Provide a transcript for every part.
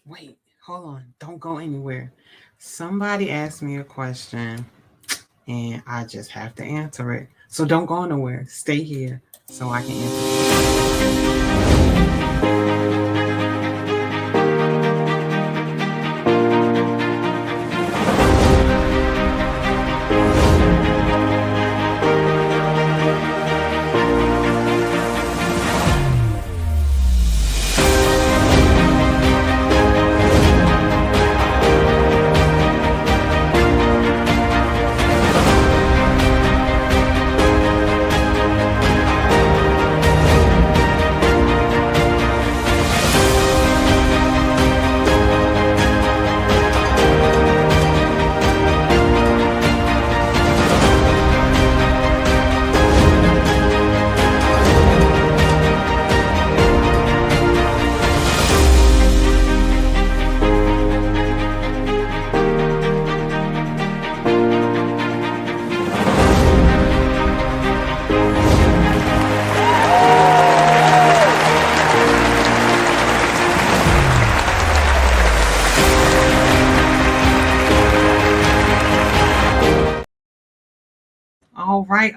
Wait, hold on. Don't go anywhere. Somebody asked me a question and I just have to answer it. So don't go nowhere. Stay here so I can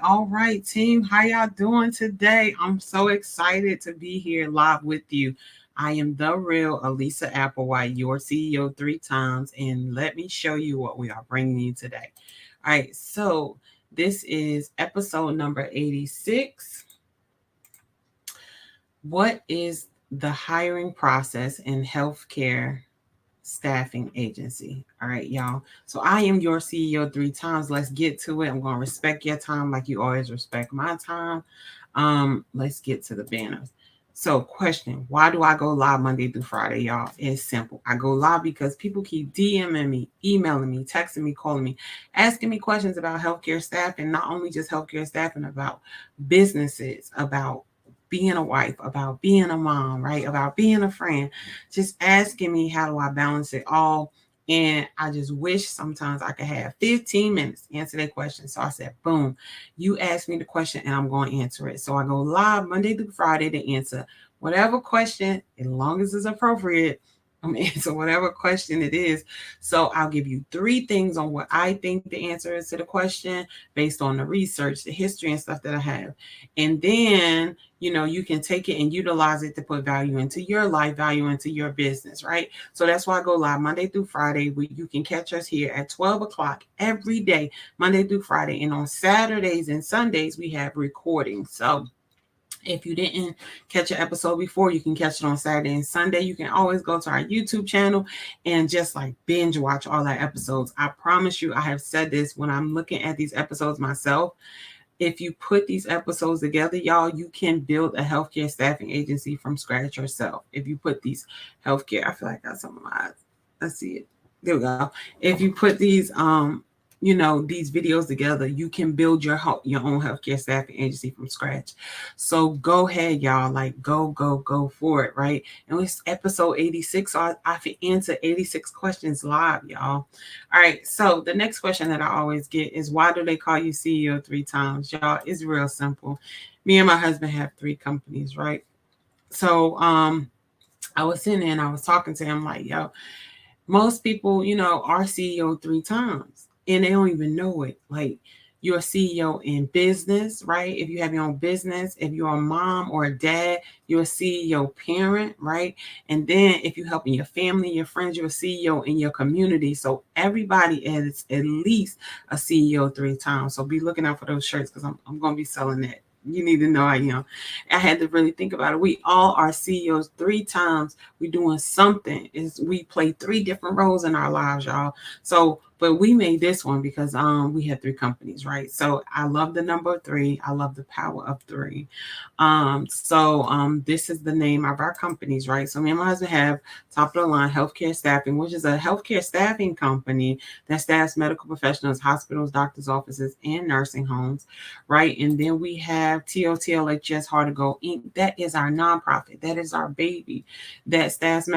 all right, team. How y'all doing today? I'm so excited to be here live with you. I am the real Alisa Applewhite, your CEO 3 times, and let me show you what we are bringing you today. All right, so this is episode number 86. What is the hiring process in healthcare staffing agency? All right, y'all. So I am your CEO 3 times. Let's get to it. I'm going to respect your time like you always respect my time. Let's get to the banners. So, question, why do I go live Monday through Friday, y'all? It's simple. I go live because people keep DMing me, emailing me, texting me, calling me, asking me questions about healthcare staff, and not only just healthcare staffing, about businesses, about being a wife, about being a mom, right? About being a friend, just asking me how do I balance it all. And I just wish sometimes I could have 15 minutes to answer that question. So I said, boom, you asked me the question and I'm going to answer it. So I go live Monday through Friday to answer whatever question, as long as it's appropriate. I'm going to answer whatever question it is. So I'll give you 3 things on what I think the answer is to the question based on the research, the history, and stuff that I have. And then you can take it and utilize it to put value into your life, value into your business, right? So that's why I go live Monday through Friday. You can catch us here at 12 o'clock every day, Monday through Friday. And on Saturdays and Sundays, we have recordings. So if you didn't catch an episode before, you can catch it on Saturday and Sunday. You can always go to our YouTube channel and just like binge watch all our episodes. I promise you, I have said this when I'm looking at these episodes myself. If you put these episodes together, y'all, you can build a healthcare staffing agency from scratch yourself. If you put these healthcare, I feel like I got some of my eyes. I see it. There we go. If you put these videos together, you can build your own healthcare staffing agency from scratch. So go ahead, y'all. Like go for it, right? And it's episode 86. So I answer 86 questions live, y'all. All right. So the next question that I always get is, why do they call you CEO 3 times? Y'all, it's real simple. Me and my husband have 3 companies, right? So I was sitting there and I was talking to him like, yo, most people, are CEO 3 times and they don't even know it. Like, you're a CEO in business, right? If you have your own business, if you're a mom or a dad, you're a CEO parent, right? And then if you're helping your family, your friends, you're a CEO in your community. So everybody is at least a CEO 3 times. So be looking out for those shirts because I'm going to be selling that. You need to know I am. I had to really think about it. We all are CEOs 3 times. We doing something. Is we play 3 different roles in our lives, y'all. So, but we made this one because we had 3 companies, right? So I love the number 3. I love the power of 3. This is the name of our companies, right? So me and my husband have top of the line healthcare staffing, which is a healthcare staffing company that staffs medical professionals, hospitals, doctors' offices, and nursing homes, right? And then we have TOTLHS Heart to Go Inc. That is our nonprofit. That is our baby that staffs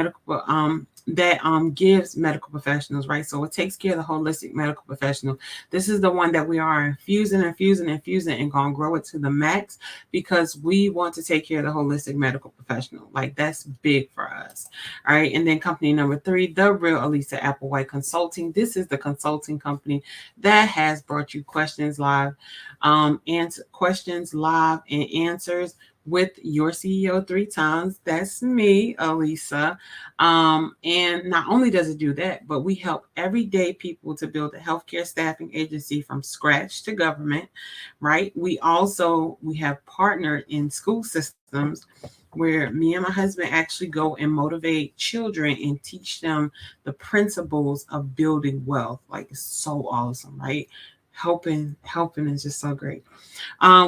that gives medical professionals, right? So it takes care of the holistic medical professional. This is the one that we are infusing and gonna grow it to the max because we want to take care of the holistic medical professional. Like that's big for us. All right. And then company number 3, the real Alisa Applewhite Consulting. This is the consulting company that has brought you questions live, questions live and answers with your CEO 3 times. That's me, Alisa. And not only does it do that, but we help everyday people to build a healthcare staffing agency from scratch to government, right? We have partnered in school systems where me and my husband actually go and motivate children and teach them the principles of building wealth. Like it's so awesome, right? Helping is just so great.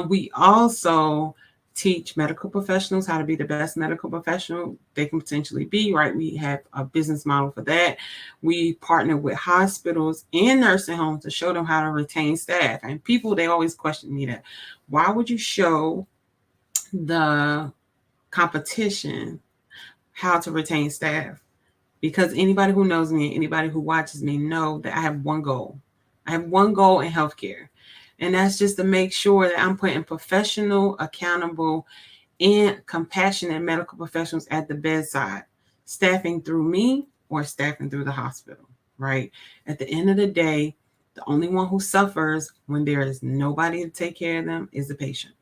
We also teach medical professionals how to be the best medical professional they can potentially be, right? We have a business model for that. We partner with hospitals and nursing homes to show them how to retain staff. And people, they always question me that, why would you show the competition how to retain staff? Because anybody who knows me, anybody who watches me know that I have one goal. I have one goal in healthcare. And that's just to make sure that I'm putting professional, accountable, and compassionate medical professionals at the bedside, staffing through me or staffing through the hospital, right? At the end of the day, the only one who suffers when there is nobody to take care of them is the patient.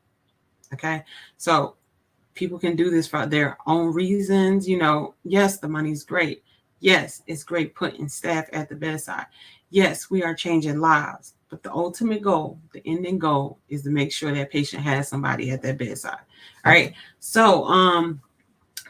Okay. So people can do this for their own reasons. Yes, the money's great. Yes, it's great putting staff at the bedside. Yes, we are changing lives. But the ultimate goal, the ending goal, is to make sure that patient has somebody at their bedside. All right. So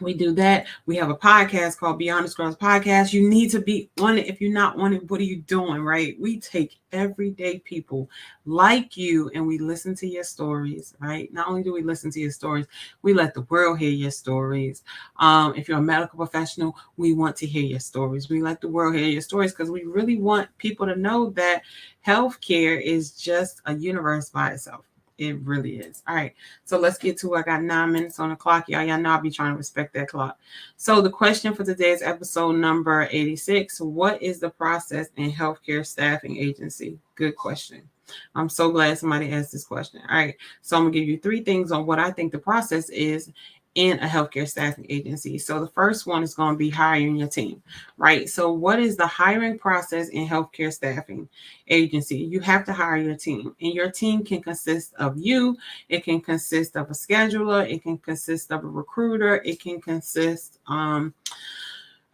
we do that. We have a podcast called Beyond the Scrubs Podcast. You need to be on it. If you're not on it, what are you doing, right? We take everyday people like you and we listen to your stories, right? Not only do we listen to your stories, we let the world hear your stories. If you're a medical professional, we want to hear your stories. We let the world hear your stories because we really want people to know that healthcare is just a universe by itself. It really is. All right. So let's get to it. I got 9 minutes on the clock. Y'all know I'll be trying to respect that clock. So the question for today's episode number 86, what is the process in healthcare staffing agency? Good question. I'm so glad somebody asked this question. All right. So I'm going to give you 3 things on what I think the process is in a healthcare staffing agency. So the first one is going to be hiring your team, right? So what is the hiring process in healthcare staffing agency? You have to hire your team, and your team can consist of you. It can consist of a scheduler. It can consist of a recruiter. It can consist of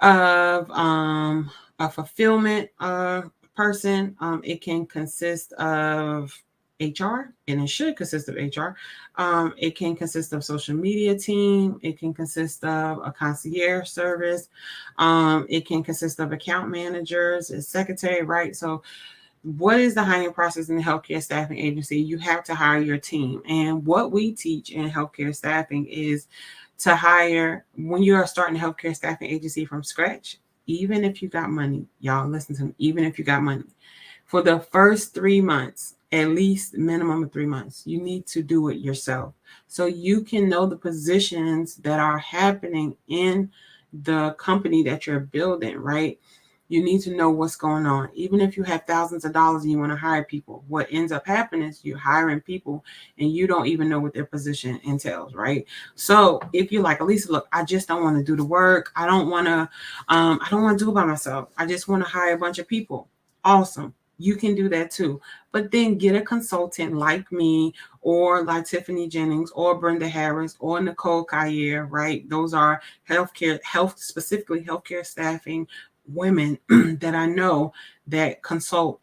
a fulfillment person. It can consist of HR, and it should consist of HR. It can consist of social media team. It can consist of a concierge service. It can consist of account managers, a secretary, right? So what is the hiring process in the healthcare staffing agency? You have to hire your team. And what we teach in healthcare staffing is to hire, when you are starting a healthcare staffing agency from scratch, even if you got money, y'all listen to me, even if you got money, for the first 3 months, at least minimum of 3 months, you need to do it yourself. So you can know the positions that are happening in the company that you're building, right? You need to know what's going on. Even if you have thousands of dollars and you want to hire people, what ends up happening is you're hiring people and you don't even know what their position entails, right? So if you're like, Alisa, look, I just don't want to do the work. I don't want to do it by myself. I just want to hire a bunch of people. Awesome. You can do that too. But then get a consultant like me or like Tiffany Jennings or Brenda Harris or Nicole Cayer, right? Those are specifically healthcare staffing women that I know that consult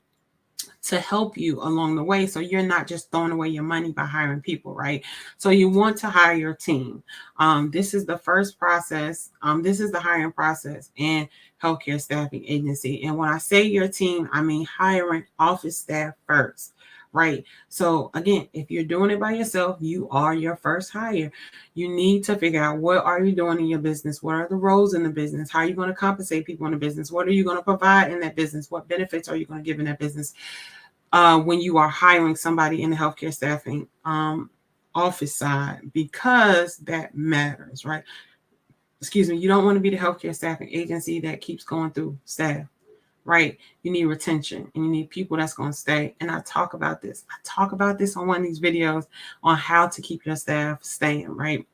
to help you along the way. So you're not just throwing away your money by hiring people, right? So you want to hire your team. This is the first process. This is the hiring process in healthcare staffing agency. And when I say your team, I mean hiring office staff first, right? So again, if you're doing it by yourself, you are your first hire. You need to figure out, what are you doing in your business? What are the roles in the business? How are you going to compensate people in the business? What are you going to provide in that business? What benefits are you going to give in that business? When you are hiring somebody in the healthcare staffing office side, because that matters, right? You don't want to be the healthcare staffing agency that keeps going through staff, right? You need retention and you need people that's going to stay. And I talk about this. I talk about this on one of these videos on how to keep your staff staying, right?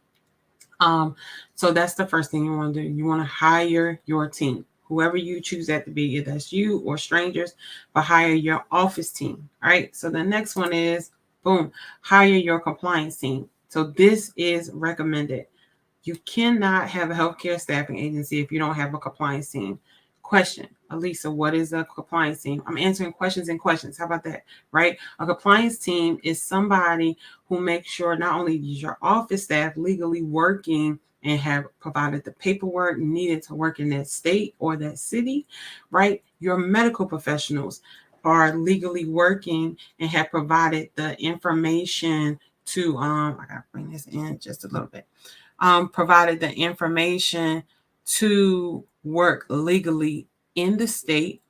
Um, so that's the first thing you want to do. You want to hire your team, whoever you choose that to be, if that's you or strangers, but hire your office team. All right. So the next one is boom, hire your compliance team. So this is recommended. You cannot have a healthcare staffing agency if you don't have a compliance team. Question, Alisa, what is a compliance team? I'm answering questions and questions. How about that? Right? A compliance team is somebody who makes sure not only is your office staff legally working and have provided the paperwork needed to work in that state or that city, right? Your medical professionals are legally working and have provided the information to I gotta bring this in just a little bit. Provided the information to work legally in the state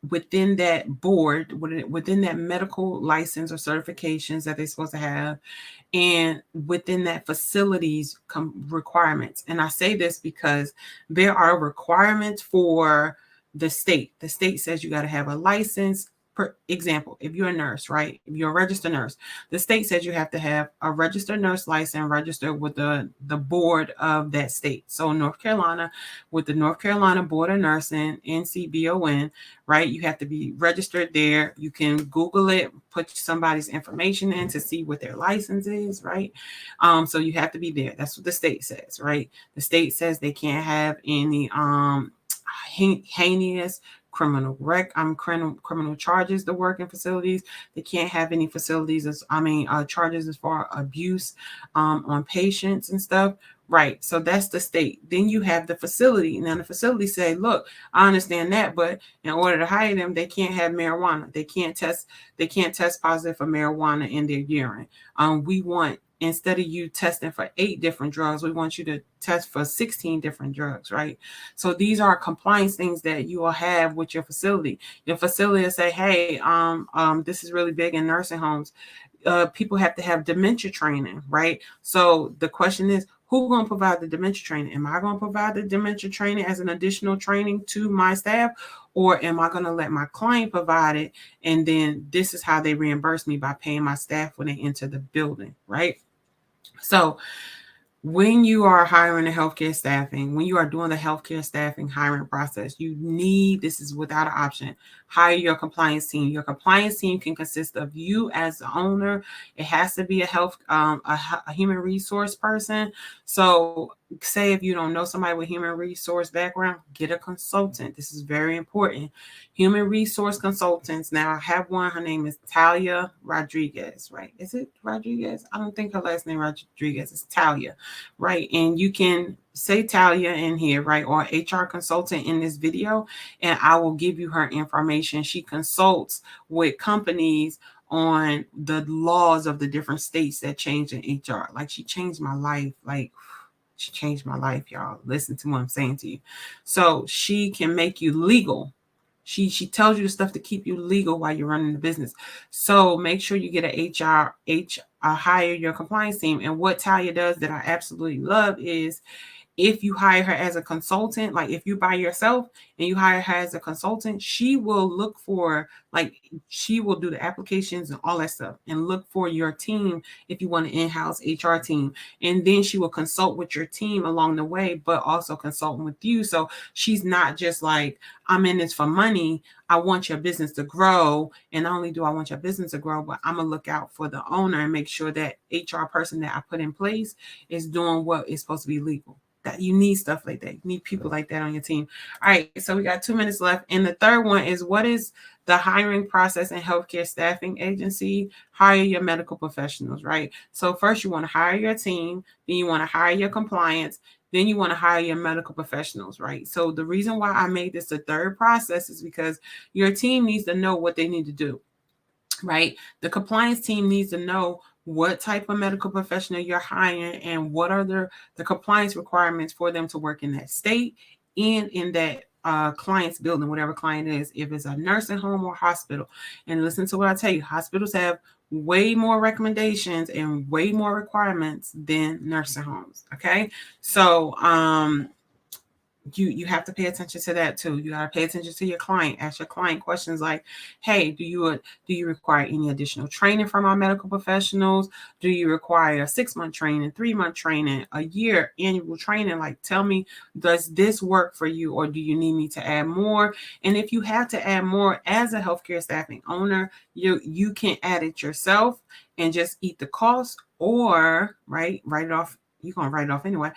within that board, within that medical license or certifications that they're supposed to have, and within that facilities requirements. And I say this because there are requirements for the state. The state says you got to have a license. For example, if you're a nurse, right? If you're a registered nurse, the state says you have to have a registered nurse license registered with the board of that state. So North Carolina, with the North Carolina Board of Nursing, NCBON, right? You have to be registered there. You can Google it, put somebody's information in to see what their license is, right? So you have to be there. That's what the state says, right? The state says they can't have any heinous criminal charges to work in facilities. They can't have any facilities charges as far as abuse on patients and stuff. Right. So that's the state. Then you have the facility. Now the facility say, look, I understand that, but in order to hire them, they can't have marijuana. They can't test positive for marijuana in their urine. We want, instead of you testing for 8 different drugs, we want you to test for 16 different drugs, right? So these are compliance things that you will have with your facility. Your facility will say, hey, this is really big in nursing homes. People have to have dementia training, right? So the question is, who's going to provide the dementia training? Am I going to provide the dementia training as an additional training to my staff? Or am I going to let my client provide it? And then this is how they reimburse me by paying my staff when they enter the building, right? So when you are hiring a healthcare staffing, when you are doing the healthcare staffing hiring process, you need, this is without an option, hire your compliance team. Your compliance team can consist of you as the owner. It has to be a human resource person. So say if you don't know somebody with human resource background, get a consultant. This is very important. Human resource consultants. Now I have one, her name is Talia Rodriguez, right? Is it Rodriguez? I don't think her last name Rodriguez. It's Talia, right? And you can say Talia in here, right? Or HR consultant in this video, and I will give you her information. She consults with companies on the laws of the different states that change in HR. Like she changed my life. She changed my life, y'all. Listen to what I'm saying to you. So she can make you legal. She tells you the stuff to keep you legal while you're running the business. So make sure you get a hire your compliance team. And what Talia does that I absolutely love is, if you hire her as a consultant, like if you by yourself and you hire her as a consultant, she will look for, she will do the applications and all that stuff and look for your team if you want an in-house HR team. And then she will consult with your team along the way, but also consulting with you. So she's not just like, I'm in this for money. I want your business to grow. And not only do I want your business to grow, but I'm going to look out for the owner and make sure that HR person that I put in place is doing what is supposed to be legal. That you need stuff like that. You need people like that on your team. All right, so we got 2 minutes left. And the third one is, what is the hiring process in healthcare staffing agency? Hire your medical professionals, right? So first you want to hire your team, then you want to hire your compliance, then you want to hire your medical professionals, right? So the reason why I made this the third process is because your team needs to know what they need to do, right? The compliance team needs to know what type of medical professional you're hiring and what are the compliance requirements for them to work in that state and in that client's building, whatever client is, if it's a nursing home or hospital. And listen to what I tell you, hospitals have way more recommendations and way more requirements than nursing homes. Okay. So, you have to pay attention to that too. You got to pay attention to your client. Ask your client questions like, hey, do you require any additional training from our medical professionals? Do you require a 6-month training, 3-month training, a year annual training? Like, tell me, does this work for you, or do you need me to add more? And if you have to add more as a healthcare staffing owner, you can add it yourself and just eat the cost, or write it off. You're gonna write it off anyway.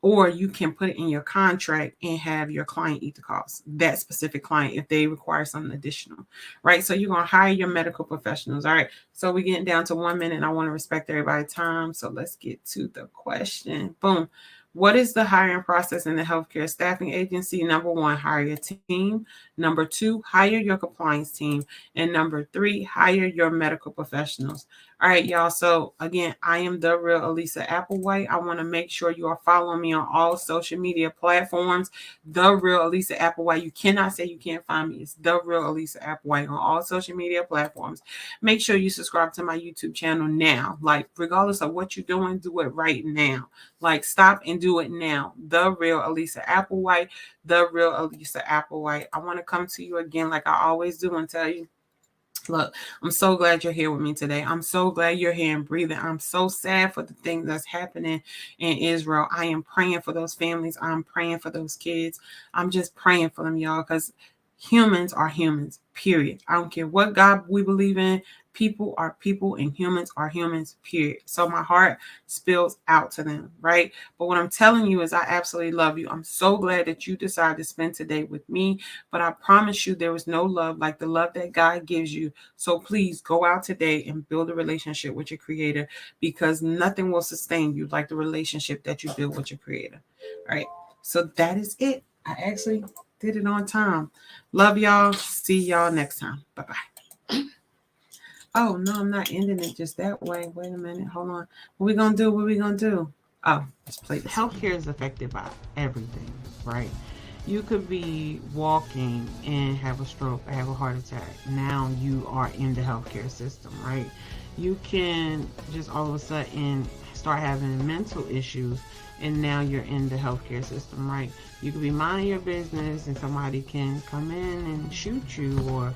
Or you can put it in your contract and have your client eat the cost, that specific client, if they require something additional, right? So you're going to hire your medical professionals. All right. So we're getting down to 1 minute. And I want to respect everybody's time. So let's get to the question. Boom. What is the hiring process in the healthcare staffing agency? Number 1, hire your team. Number 2, hire your compliance team. And number 3, hire your medical professionals. All right, y'all. So again, I am the real Alisa Applewhite. I want to make sure you are following me on all social media platforms. The real Alisa Applewhite. You cannot say you can't find me. It's the real Alisa Applewhite on all social media platforms. Make sure you subscribe to my YouTube channel now. Like, regardless of what you're doing, do it right now. Like, stop and do it now. The real Alisa Applewhite. The real Alisa Applewhite. I want to come to you again like I always do and tell you, look, I'm so glad you're here with me today. I'm so glad you're here and breathing. I'm so sad for the things that's happening in Israel. I am praying for those families. I'm praying for those kids. I'm just praying for them, y'all, because humans are humans, period. I don't care what God we believe in. People are people and humans are humans, period. So my heart spills out to them, right? But what I'm telling you is I absolutely love you. I'm so glad that you decided to spend today with me. But I promise you there is no love like the love that God gives you. So please go out today and build a relationship with your creator, because nothing will sustain you like the relationship that you build with your creator. All right. So that is it. I actually did it on time. Love y'all. See y'all next time. Bye-bye. Oh, no, I'm not ending it just that way. Wait a minute. Hold on. What we going to do? What we going to do? Oh, let's play this. Healthcare is affected by everything, right? You could be walking and have a stroke or have a heart attack. Now you are in the healthcare system, right? You can just all of a sudden start having mental issues, and now you're in the healthcare system, right? You could be minding your business and somebody can come in and shoot you, or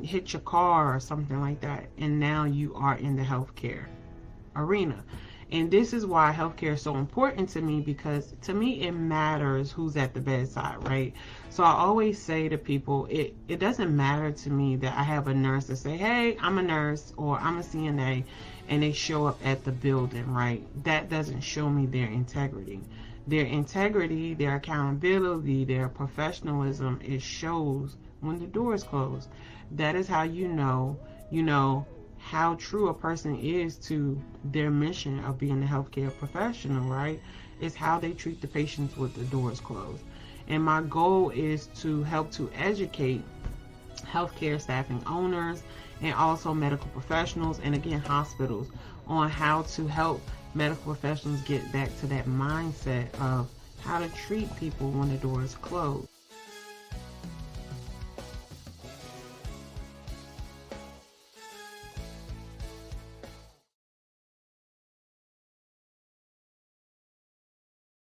hit your car or something like that, and now you are in the healthcare arena. And this is why healthcare is so important to me, because to me it matters who's at the bedside, right? So I always say to people, it doesn't matter to me that I have a nurse that say, hey, I'm a nurse, or I'm a CNA, and they show up at the building, right? That doesn't show me their integrity. Their integrity, their accountability, their professionalism, it shows when the door is closed. That is how you know how true a person is to their mission of being a healthcare professional, right? It's how they treat the patients with the doors closed. And my goal is to help to educate healthcare staffing owners and also medical professionals, and again, hospitals, on how to help medical professionals get back to that mindset of how to treat people when the door is closed.